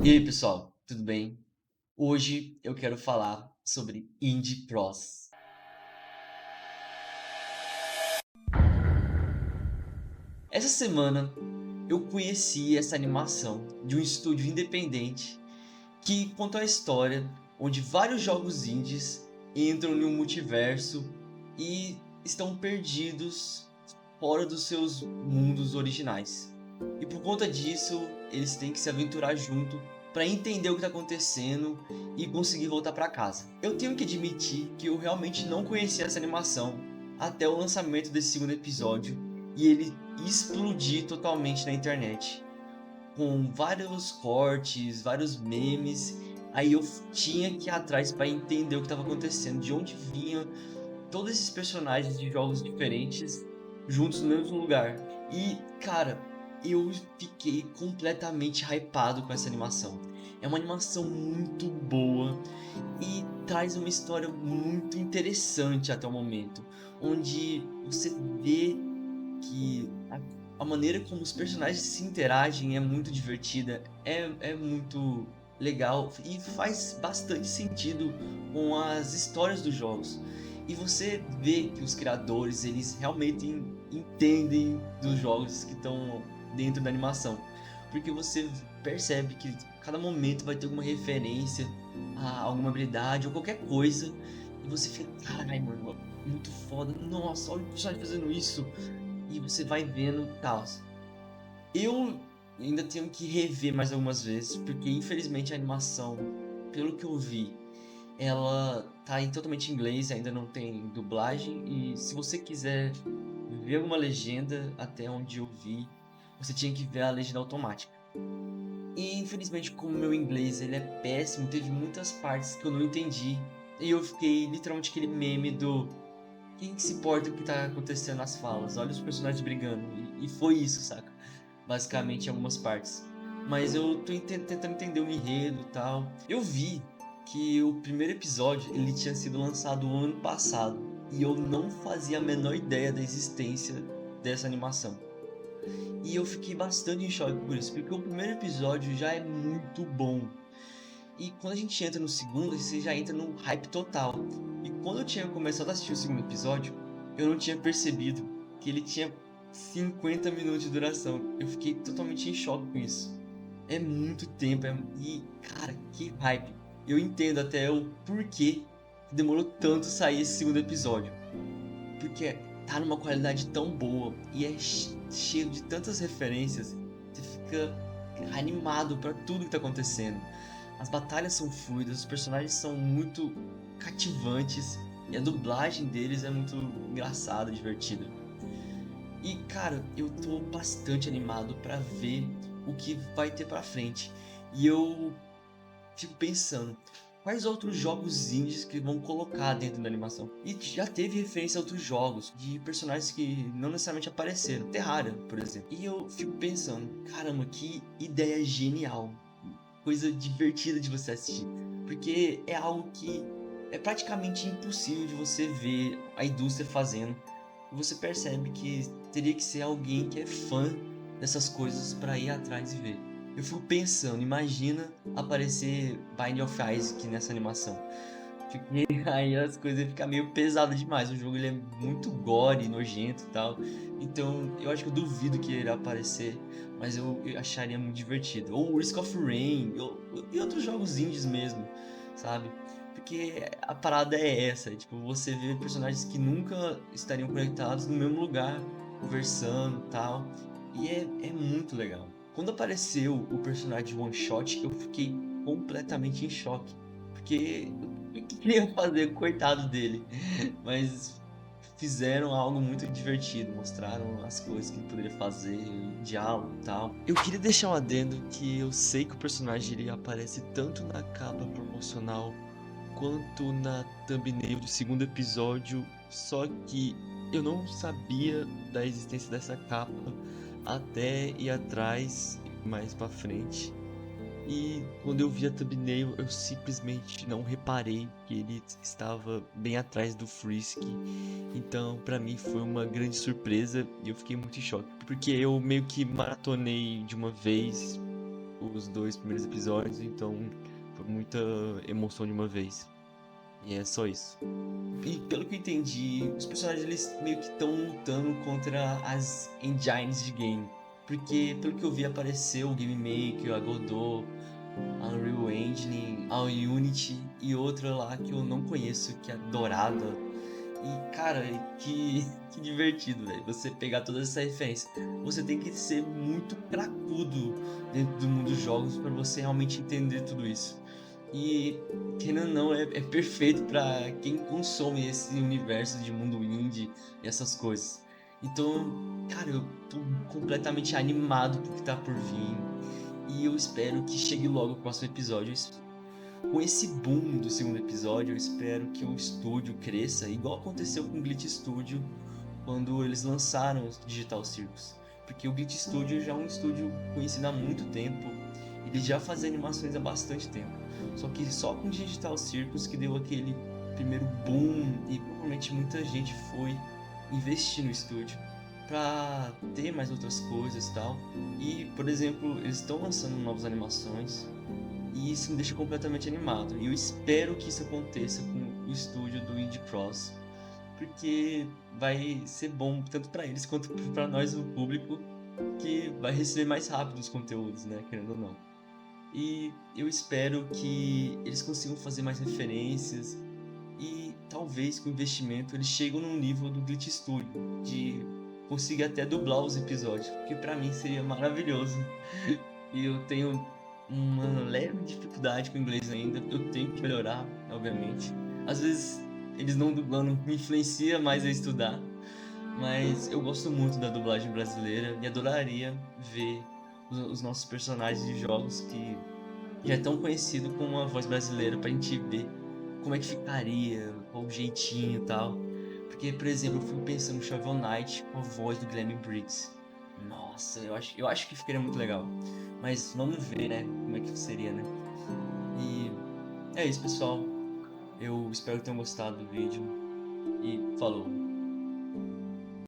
E aí, pessoal, tudo bem? Hoje eu quero falar sobre Indie Pros. Essa semana eu conheci essa animação de um estúdio independente que conta a história onde vários jogos indies entram em um multiverso e estão perdidos fora dos seus mundos originais. E por conta disso, eles têm que se aventurar junto para entender o que está acontecendo e conseguir voltar para casa. Eu tenho que admitir que eu realmente não conhecia essa animação até o lançamento desse segundo episódio e ele explodir totalmente na internet com vários cortes, vários memes. Aí eu tinha que ir atrás para entender o que estava acontecendo, de onde vinham todos esses personagens de jogos diferentes juntos no mesmo lugar. E, cara, eu fiquei completamente hypado com essa animação. É uma animação muito boa e traz uma história muito interessante até o momento, onde você vê que a maneira como os personagens se interagem é muito divertida, é muito legal e faz bastante sentido com as histórias dos jogos. E você vê que os criadores, eles realmente entendem dos jogos que estão dentro da animação. Porque você percebe que cada momento vai ter alguma referência a alguma habilidade ou qualquer coisa. E você fica, caralho, mano, muito foda. Nossa, olha o personagem fazendo isso e você vai vendo tal. Eu ainda tenho que rever mais algumas vezes, porque infelizmente a animação, pelo que eu vi, ela tá totalmente em inglês, ainda não tem dublagem, e se você quiser ver alguma legenda, até onde eu vi, você tinha que ver a legenda automática. E infelizmente, como meu inglês ele é péssimo, teve muitas partes que eu não entendi, e eu fiquei literalmente aquele meme do quem que se importa com o que tá acontecendo nas falas? Olha os personagens brigando. E foi isso, saca? Basicamente em algumas partes. Mas eu tô tentando entender o enredo e tal. Eu vi que o primeiro episódio ele tinha sido lançado no ano passado. E eu não fazia a menor ideia da existência dessa animação. E eu fiquei bastante em choque por isso, porque o primeiro episódio já é muito bom. E quando a gente entra no segundo, você já entra num hype total. E quando eu tinha começado a assistir o segundo episódio, eu não tinha percebido que ele tinha 50 minutos de duração. Eu fiquei totalmente em choque com isso. É muito tempo, e cara, que hype. Eu entendo até o porquê que demorou tanto sair esse segundo episódio. Porque tá numa qualidade tão boa e é cheio de tantas referências, você fica animado pra tudo que tá acontecendo. As batalhas são fluidas, os personagens são muito cativantes e a dublagem deles é muito engraçada, divertida. E cara, eu tô bastante animado pra ver o que vai ter pra frente. E eu fico pensando, quais outros jogos indies que vão colocar dentro da animação? E já teve referência a outros jogos, de personagens que não necessariamente apareceram. Terraria, por exemplo. E eu fico pensando, caramba, que ideia genial. Coisa divertida de você assistir. Porque é algo que é praticamente impossível de você ver a indústria fazendo. E você percebe que teria que ser alguém que é fã dessas coisas para ir atrás e ver. Eu fico pensando, imagina aparecer Binding of Isaac nessa animação. Porque aí as coisas ficam meio pesadas demais. O jogo ele é muito gore, nojento e tal. Então eu acho que eu duvido que ele aparecer. Mas eu acharia muito divertido. Ou Risk of Rain, e outros jogos indies mesmo, sabe? Porque a parada é essa, tipo, você vê personagens que nunca estariam conectados no mesmo lugar, conversando e tal. E é muito legal. Quando apareceu o personagem One Shot, eu fiquei completamente em choque. Porque o que queriam fazer, coitado dele. Mas fizeram algo muito divertido, mostraram as coisas que ele poderia fazer, diálogo e tal. Eu queria deixar um adendo que eu sei que o personagem ele aparece tanto na capa promocional quanto na thumbnail do segundo episódio, só que eu não sabia da existência dessa capa até ir atrás mais pra frente. E quando eu vi a thumbnail, eu simplesmente não reparei que ele estava bem atrás do Frisk. Então, pra mim foi uma grande surpresa e eu fiquei muito em choque, porque eu meio que maratonei de uma vez os 2 primeiros episódios, então foi muita emoção de uma vez. E é só isso. E pelo que eu entendi, os personagens eles meio que estão lutando contra as engines de game. Porque pelo que eu vi apareceu o Game Maker, a Godot, a Unreal Engine, a Unity e outra lá que eu não conheço, que é a Dorada. E cara, que divertido, velho. Você pegar toda essa referência. Você tem que ser muito cracudo dentro do mundo dos jogos para você realmente entender tudo isso. E, querendo ou não, é perfeito para quem consome esse universo de mundo indie e essas coisas. Então, cara, eu tô completamente animado pro que tá por vir. E eu espero que chegue logo o próximo episódio. Com esse boom do segundo episódio, eu espero que o estúdio cresça, igual aconteceu com o Glitch Studio quando eles lançaram o Digital Circus. Porque o Glitch Studio já é um estúdio conhecido há muito tempo, ele já fazia animações há bastante tempo. Só que só com o Digital Circus que deu aquele primeiro boom e provavelmente muita gente foi investir no estúdio para ter mais outras coisas e tal. E, por exemplo, eles estão lançando novas animações e isso me deixa completamente animado. E eu espero que isso aconteça com o estúdio do Indie Cross, porque vai ser bom tanto para eles quanto para nós, o público, que vai receber mais rápido os conteúdos, né, querendo ou não. E eu espero que eles consigam fazer mais referências e talvez com o investimento eles cheguem num nível do Glitch Studio, de conseguir até dublar os episódios, porque para mim seria maravilhoso. E eu tenho uma leve dificuldade com o inglês ainda, eu tenho que melhorar, obviamente. Às vezes eles não dublando me influencia mais a estudar, mas eu gosto muito da dublagem brasileira e adoraria ver os nossos personagens de jogos que já é tão conhecido com uma voz brasileira pra gente ver como é que ficaria, qual o jeitinho e tal. Porque, por exemplo, eu fico pensando no Shovel Knight com a voz do Guilherme Briggs. Nossa, eu acho que ficaria muito legal. Mas vamos ver, né? Como é que seria, né? E é isso, pessoal. Eu espero que tenham gostado do vídeo. E falou!